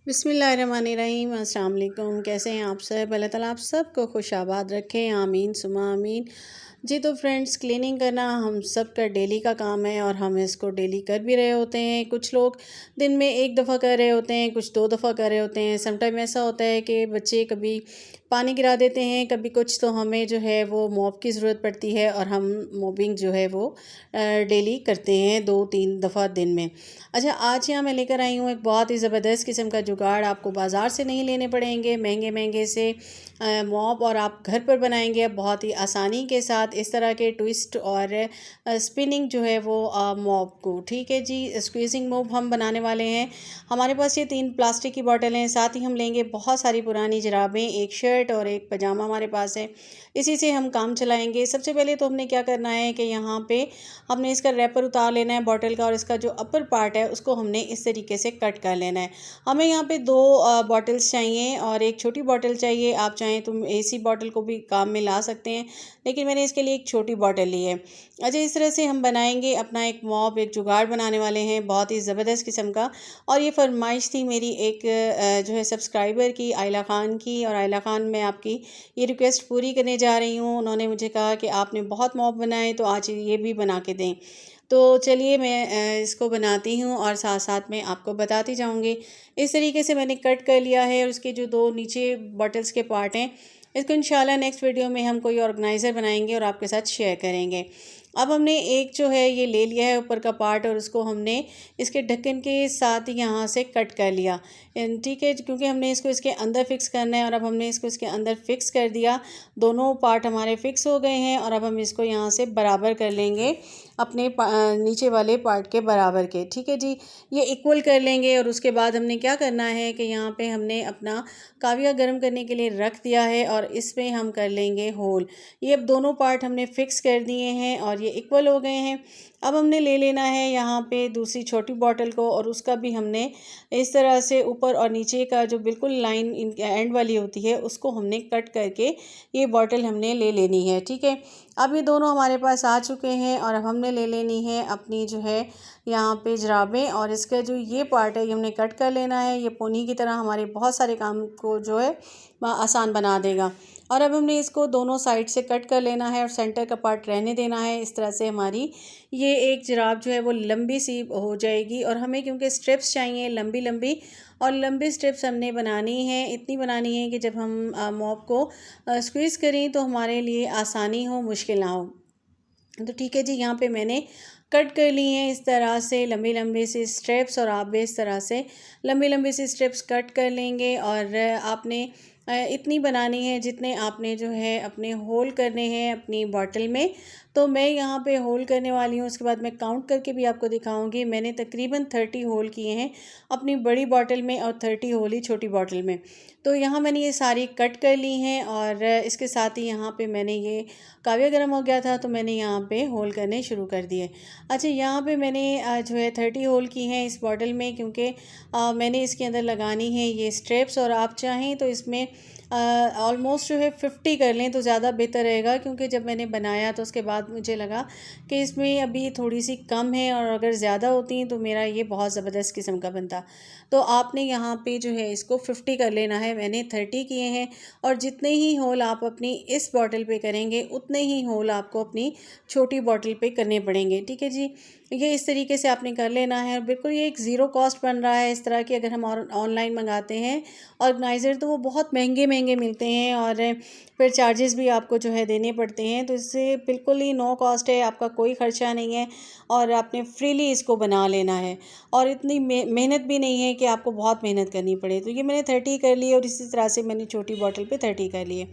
बिस्मिल्लाहिर्रहमानिर्रहीम। अस्सलाम वालेकुम। कैसे हैं आप सब? अल्लाह ताला आप सबको खुश आबाद रखें, आमीन सुमा आमीन। जी तो फ्रेंड्स, क्लीनिंग करना हम सब का डेली का काम है और हम इसको डेली कर भी रहे होते हैं। कुछ लोग दिन में एक दफ़ा कर रहे होते हैं, कुछ दो दफ़ा कर रहे होते हैं। समटाइम ऐसा होता है कि बच्चे कभी पानी गिरा देते हैं, कभी कुछ, तो हमें जो है वो मॉप की ज़रूरत पड़ती है और हम मॉपिंग जो है वो डेली करते हैं 2-3 दफ़ा दिन में। अच्छा, आज यहाँ मैं लेकर आई हूँ एक बहुत ही ज़बरदस्त किस्म का जुगाड़। आपको बाज़ार से नहीं लेने पड़ेंगे महंगे महंगे से मॉप, और आप घर पर बनाएंगे बहुत ही आसानी के साथ इस तरह के ट्विस्ट और स्पिनिंग जो है वो मॉप को। ठीक है जी, स्क्वीजिंग मॉप हम बनाने वाले हैं। हमारे पास ये 3 प्लास्टिक की बॉटल हैं, साथ ही हम लेंगे बहुत सारी पुरानी जुराबें, एक शर्ट और एक पजामा हमारे पास है। इसी से हम काम चलाएंगे। सबसे पहले तो हमने क्या करना है कि यहाँ पे हमने इसका रैपर उतार लेना है बॉटल का, और इसका जो अपर पार्ट है उसको हमने इस तरीके से कट कर लेना है। हमें यहाँ पे 2 बॉटल्स चाहिए और एक छोटी बॉटल चाहिए। आप चाहें तो एसी बॉटल को भी काम में ला सकते हैं, लेकिन मैंने इसके लिए एक छोटी बॉटल ली है। अच्छा, इस तरह से हम बनाएंगे अपना एक मॉप, एक जुगाड़ बनाने वाले हैं बहुत ही ज़बरदस्त किस्म का। और ये फरमाइश थी मेरी एक जो है सब्सक्राइबर की, आयला ख़ान की, और आयला ख़ान, मैं आपकी ये रिक्वेस्ट पूरी करने जा रही हूँ। उन्होंने मुझे कहा कि आपने बहुत मॉप बनाए तो आज ये भी बना के दें। तो चलिए मैं इसको बनाती हूँ और साथ साथ में आपको बताती जाऊँगी। इस तरीके से मैंने कट कर लिया है, और उसके जो 2 नीचे बॉटल्स के पार्ट हैं, इसको इंशाल्लाह नेक्स्ट वीडियो में हम कोई ऑर्गेनाइज़र बनाएंगे और आपके साथ शेयर करेंगे। अब हमने एक जो है ये ले लिया है ऊपर का पार्ट, और उसको हमने इसके ढक्कन के साथ यहाँ से कट कर लिया। ठीक है, क्योंकि हमने इसको इसके अंदर फिक्स करना है, और अब हमने इसको इसके अंदर फिक्स कर दिया। दोनों पार्ट हमारे फिक्स हो गए हैं, और अब हम इसको यहाँ से बराबर कर लेंगे अपने नीचे वाले पार्ट के बराबर के। ठीक है जी, ये इक्वल कर लेंगे। और उसके बाद हमने क्या करना है कि यहाँ पे हमने अपना काविया गर्म करने के लिए रख दिया है, और इसमें हम कर लेंगे होल। ये अब दोनों पार्ट हमने फिक्स कर दिए हैं और ये इक्वल हो गए हैं। अब हमने ले लेना है यहाँ पे दूसरी छोटी बॉटल को, और उसका भी हमने इस तरह से ऊपर और नीचे का जो बिल्कुल लाइन एंड वाली होती है उसको हमने कट करके ये बॉटल हमने ले लेनी है। ठीक है, अब ये दोनों हमारे पास आ चुके हैं, और अब हमने ले लेनी है अपनी जो है यहाँ पे जुराबें, और इसका जो ये पार्ट है ये हमने कट कर लेना है। ये पोनी की तरह हमारे बहुत सारे काम को जो है आसान बना देगा। और अब हमने इसको दोनों साइड से कट कर लेना है और सेंटर का पार्ट रहने देना है। इस तरह से हमारी ये एक जुराब जो है वो लंबी सी हो जाएगी। और हमें क्योंकि स्ट्रिप्स चाहिए लंबी लंबी, और लंबी स्ट्रिप्स हमने बनानी है, इतनी बनानी है कि जब हम मॉप को स्क्वीज़ करें तो हमारे लिए आसानी हो, मुश्किल ना हो। तो ठीक है जी, यहाँ पे मैंने कट कर ली हैं इस तरह से लंबी लंबी सी स्ट्रिप्स, और आप भी इस तरह से लंबी लंबी सी स्ट्रिप्स कट कर लेंगे। और आपने इतनी बनानी है जितने आपने जो है अपने होल करने हैं अपनी बॉटल में। तो मैं यहाँ पे होल करने वाली हूँ, उसके बाद मैं काउंट करके भी आपको दिखाऊंगी। मैंने तकरीबन 30 होल किए हैं अपनी बड़ी बॉटल में, और 30 होल ही छोटी बॉटल में। तो यहाँ मैंने ये सारी कट कर ली हैं, और इसके साथ ही यहाँ पे मैंने ये काव्य गर्म हो गया था तो मैंने यहाँ पे होल करने शुरू कर दिए। अच्छा, यहाँ पे मैंने जो है 30 होल की हैं इस बॉटल में, क्योंकि मैंने इसके अंदर लगानी है ये स्ट्रिप्स। और आप चाहें तो इसमें ऑलमोस्ट जो है 50 कर लें तो ज़्यादा बेहतर रहेगा, क्योंकि जब मैंने बनाया तो उसके बाद मुझे लगा कि इसमें अभी थोड़ी सी कम है, और अगर ज़्यादा होती तो मेरा ये बहुत ज़बरदस्त किस्म का बनता। तो आपने यहाँ पे जो है इसको 50 कर लेना है। मैंने 30 किए हैं, और जितने ही होल आप अपनी इस बॉटल पे करेंगे उतने ही होल आपको अपनी छोटी बॉटल पे करने पड़ेंगे। ठीक है जी, ये इस तरीके से आपने कर लेना है। और बिल्कुल ये एक ज़ीरो कॉस्ट बन रहा है इस तरह की। अगर हम ऑनलाइन मंगाते हैं ऑर्गेनाइज़र तो वो बहुत महंगे महंगे मिलते हैं, और फिर चार्जेस भी आपको जो है देने पड़ते हैं। तो इससे बिल्कुल ही नो कॉस्ट है, आपका कोई ख़र्चा नहीं है, और आपने फ्रीली इसको बना लेना है। और इतनी मेहनत भी नहीं है कि आपको बहुत मेहनत करनी पड़े। तो ये मैंने 30 कर लिए, और इसी तरह से मैंने छोटी बॉटल पे 30 कर लिए।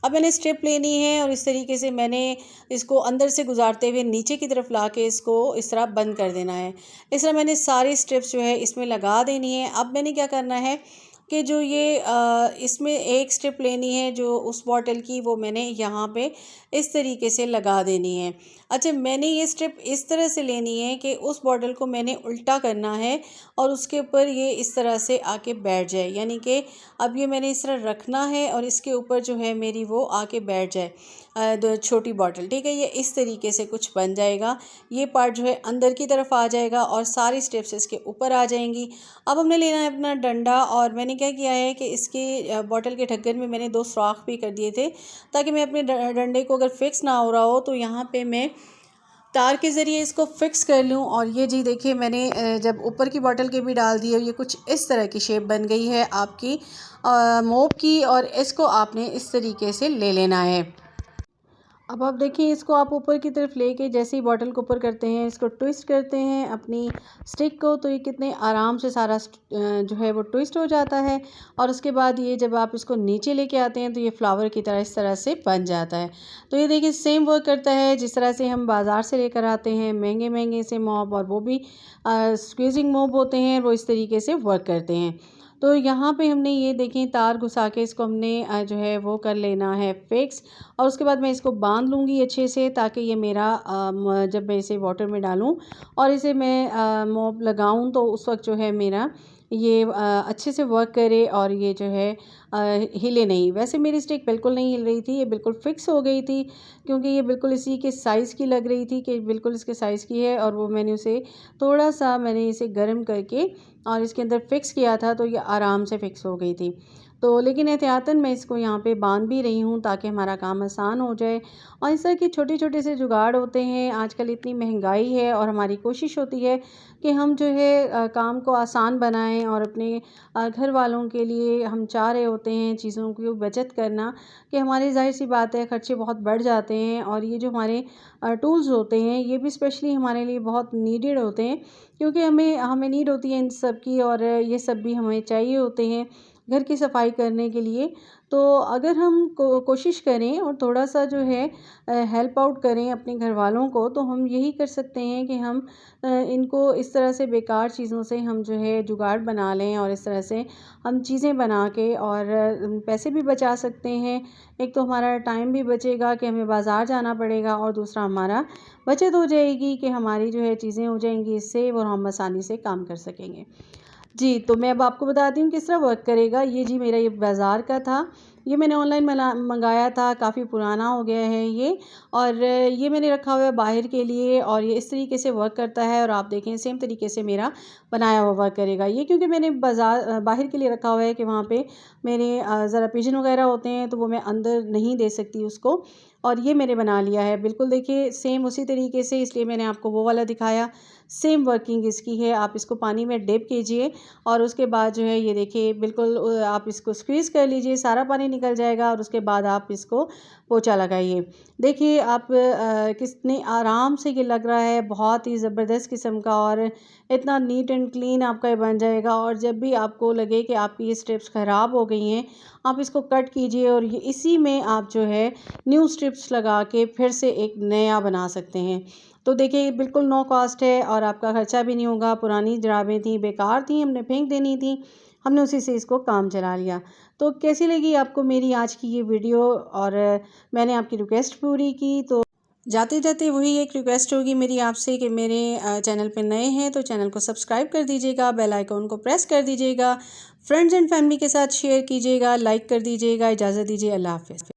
अब मैंने स्ट्रिप लेनी है, और इस तरीके से मैंने इसको अंदर से गुजारते हुए नीचे की तरफ ला के इसको इस तरह बंद कर देना है। इस तरह मैंने सारी स्ट्रिप्स जो है इसमें लगा देनी है। अब मैंने क्या करना है कि जो ये इसमें एक स्ट्रिप लेनी है जो उस बॉटल की, वो मैंने यहाँ पे इस तरीके से लगा देनी है। अच्छा, मैंने ये स्ट्रिप इस तरह से लेनी है कि उस बॉटल को मैंने उल्टा करना है, और उसके ऊपर ये इस तरह से आके बैठ जाए। यानी कि अब ये मैंने इस तरह रखना है और इसके ऊपर जो है मेरी वो आके बैठ जाए। छोटी बॉटल, ठीक है। ये इस तरीके से कुछ बन जाएगा। ये पार्ट जो है अंदर की तरफ आ जाएगा और सारी स्टेप्स इसके ऊपर आ जाएंगी। अब हमने लेना है अपना डंडा, और मैंने क्या किया है कि इसके बॉटल के ढक्कन में मैंने 2 सुराख भी कर दिए थे, ताकि मैं अपने डंडे को अगर फिक्स ना हो रहा हो तो यहाँ पे मैं तार के ज़रिए इसको फ़िक्स कर लूँ। और ये जी देखिए, मैंने जब ऊपर की बॉटल के भी डाल दिए, ये कुछ इस तरह की शेप बन गई है आपकी मोप की, और इसको आपने इस तरीके से ले लेना है। अब आप देखिए, इसको आप ऊपर की तरफ लेके जैसे ही बॉटल को ऊपर करते हैं, इसको ट्विस्ट करते हैं अपनी स्टिक को, तो ये कितने आराम से सारा जो है वो ट्विस्ट हो जाता है। और उसके बाद ये जब आप इसको नीचे लेके आते हैं तो ये फ्लावर की तरह इस तरह से बन जाता है। तो ये देखिए सेम वर्क करता है जिस तरह से हम बाज़ार से लेकर आते हैं महंगे महंगे से मॉप, और वो भी स्क्वीजिंग मॉप होते हैं, वो इस तरीके से वर्क करते हैं। तो यहाँ पे हमने ये देखें तार घुसा के इसको हमने जो है वो कर लेना है फिक्स। और उसके बाद मैं इसको बांध लूँगी अच्छे से, ताकि ये मेरा जब मैं इसे वाटर में डालूँ और इसे मैं मोप लगाऊँ तो उस वक्त जो है मेरा ये अच्छे से वर्क करे और ये जो है हिले नहीं। वैसे मेरी स्टिक बिल्कुल नहीं हिल रही थी, ये बिल्कुल फिक्स हो गई थी, क्योंकि ये बिल्कुल इसी के साइज़ की लग रही थी कि बिल्कुल इसके साइज़ की है। और वो मैंने उसे थोड़ा सा मैंने इसे गर्म करके और इसके अंदर फ़िक्स किया था, तो ये आराम से फ़िक्स हो गई थी। तो लेकिन एहतियातन मैं इसको यहाँ पे बांध भी रही हूँ ताकि हमारा काम आसान हो जाए। और इस तरह के छोटे-छोटे से जुगाड़ होते हैं। आजकल इतनी महंगाई है और हमारी कोशिश होती है कि हम जो है काम को आसान बनाएं, और अपने घर वालों के लिए हम चाह रहे होते हैं चीज़ों की बचत करना, कि हमारी ज़ाहिर-सी बात है खर्चे बहुत बढ़ जाते हैं। और ये जो हमारे टूल्स होते हैं ये भी स्पेशली हमारे लिए बहुत नीडेड होते हैं, क्योंकि हमें हमें नीड होती है इन सब की, और ये सब भी हमें चाहिए होते हैं घर की सफाई करने के लिए। तो अगर हम कोशिश करें और थोड़ा सा जो है हेल्प आउट करें अपने घर वालों को, तो हम यही कर सकते हैं कि हम इनको इस तरह से बेकार चीज़ों से हम जो है जुगाड़ बना लें, और इस तरह से हम चीज़ें बना के और पैसे भी बचा सकते हैं। एक तो हमारा टाइम भी बचेगा कि हमें बाज़ार जाना पड़ेगा, और दूसरा हमारा बचत हो जाएगी कि हमारी जो है चीज़ें हो जाएंगी इससे, और हम आसानी से काम कर सकेंगे। जी, तो मैं अब आपको बताती हूँ किस तरह वर्क करेगा। ये जी मेरा ये बाज़ार का था। ये मैंने ऑनलाइन मंगाया था, काफ़ी पुराना हो गया है ये। और ये मैंने रखा हुआ है बाहर के लिए, और ये इस तरीके से वर्क करता है। और आप देखें सेम तरीके से मेरा बनाया हुआ वर्क करेगा ये, क्योंकि मैंने बाहर के लिए रखा हुआ है कि वहाँ पे मेरे ज़रा पिजन वगैरह होते हैं, तो वो मैं अंदर नहीं दे सकती उसको। और ये मैंने बना लिया है बिल्कुल देखिए सेम उसी तरीके से, इसलिए मैंने आपको वो वाला दिखाया। सेम वर्किंग इसकी है। आप इसको पानी में डिप कीजिए, और उसके बाद जो है ये देखिए बिल्कुल आप इसको स्क्वीज़ कर लीजिए, सारा पानी निकल जाएगा। और उसके बाद आप इसको पोंछा लगाइए। देखिए आप कितने आराम से ये लग रहा है, बहुत ही ज़बरदस्त किस्म का, और इतना नीट एंड क्लीन आपका ये बन जाएगा। और जब भी आपको लगे कि आपकी ये स्ट्रिप्स ख़राब हो गई हैं, आप इसको कट कीजिए, और ये इसी में आप जो है न्यू स्ट्रिप्स लगा के फिर से एक नया बना सकते हैं। तो देखिए बिल्कुल नो कॉस्ट है, और आपका ख़र्चा भी नहीं होगा। पुरानी जुराबें थी, बेकार थी, हमने फेंक देनी थी, हमने उसी से इसको काम चला लिया। तो कैसी लगी आपको मेरी आज की ये वीडियो, और मैंने आपकी रिक्वेस्ट पूरी की। तो जाते जाते वही एक रिक्वेस्ट होगी मेरी आपसे कि मेरे चैनल पे नए हैं तो चैनल को सब्सक्राइब कर दीजिएगा, बेल आइकॉन को प्रेस कर दीजिएगा, फ्रेंड्स एंड फैमिली के साथ शेयर कीजिएगा, लाइक कर दीजिएगा। इजाज़त दीजिए, अल्लाह हाफ़िज़।